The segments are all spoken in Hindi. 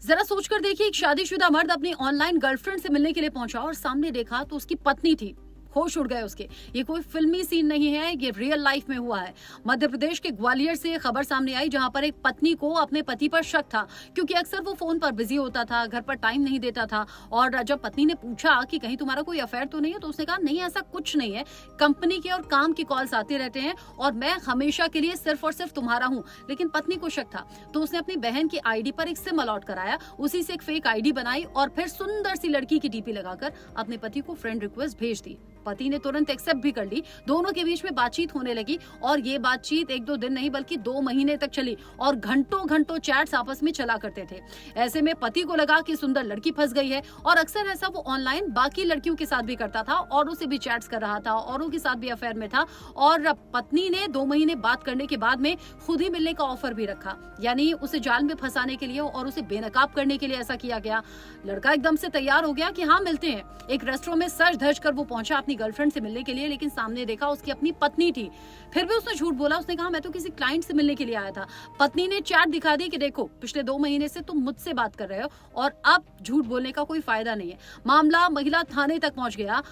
जरा सोचकर देखिए, एक शादीशुदा मर्द अपनी ऑनलाइन गर्लफ्रेंड से मिलने के लिए पहुंचा और सामने देखा तो उसकी पत्नी थी। होश उड़ गए उसके। ये कोई फिल्मी सीन नहीं है, ये रियल लाइफ में हुआ है। मध्य प्रदेश के ग्वालियर से खबर सामने आई, जहां पर एक पत्नी को अपने पति पर शक था, क्योंकि अक्सर वो फोन पर बिजी होता था, घर पर टाइम नहीं देता था। और जब पत्नी ने पूछा कि कहीं तुम्हारा कोई अफेयर तो नहीं है, तो उसने कहा नहीं, ऐसा कुछ नहीं है, कंपनी के और काम की कॉल्स आते रहते हैं और मैं हमेशा के लिए सिर्फ और सिर्फ तुम्हारा हूँ। लेकिन पत्नी को शक था, तो उसने अपनी बहन की आईडी पर एक सिम अलॉट कराया, उसी से एक फेक आईडी बनाई और फिर सुंदर सी लड़की की डीपी लगाकर अपने पति को फ्रेंड रिक्वेस्ट भेज दी। पति ने तुरंत एक्सेप्ट भी कर ली। दोनों के बीच में बातचीत होने लगी और ये बातचीत 1-2 दिन नहीं बल्कि 2 महीने तक चली और घंटों घंटों चैट्स आपस में चला करते थे। ऐसे में पति को लगा कि सुंदर लड़की फंस गई है, और अक्सर ऐसा वो ऑनलाइन बाकी लड़कियों के साथ भी करता था, औरों से भी चैट्स कर रहा था, औरों के साथ भी अफेयर में था। और पत्नी ने 2 महीने बात करने के बाद में खुद ही मिलने का ऑफर भी रखा, यानी उसे जाल में फंसाने के लिए और उसे बेनकाब करने के लिए ऐसा किया गया। लड़का एकदम से तैयार हो गया कि हाँ, मिलते हैं। एक रेस्टोरेंट में सज धज कर वो पहुंचा अपनी गर्लफ्रेंड से मिलने के लिए, लेकिन सामने देखा उसकी अपनी पत्नी थी। फिर भी उसने झूठ बोला, उसने कहा मैं तो किसी क्लाइंट से मिलने के लिए आया था। पत्नी ने चैट दिखा दी कि देखो, पिछले 2 महीने से तुम मुझसे बात कर रहे हो और अब झूठ बोलने का कोई फायदा नहीं है। मामला महिला थाने तक पहुंच गया।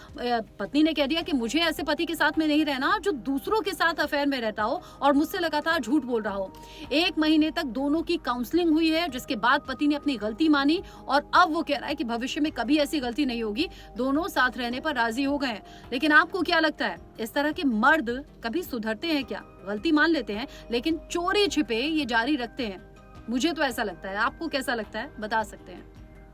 पत्नी ने कह दिया कि मुझे ऐसे पति के साथ में नहीं रहना जो दूसरों के साथ अफेयर में रहता हो और मुझसे लगातार झूठ बोल रहा हो। 1 महीने तक दोनों की काउंसलिंग हुई है, जिसके बाद पति ने अपनी गलती मानी और अब वो कह रहा है कि भविष्य में कभी ऐसी गलती नहीं होगी। दोनों साथ रहने पर राजी हो गए। लेकिन आपको क्या लगता है, इस तरह के मर्द कभी सुधरते हैं क्या? गलती मान लेते हैं लेकिन चोरी छिपे ये जारी रखते हैं। मुझे तो ऐसा लगता है। आपको कैसा लगता है, बता सकते हैं।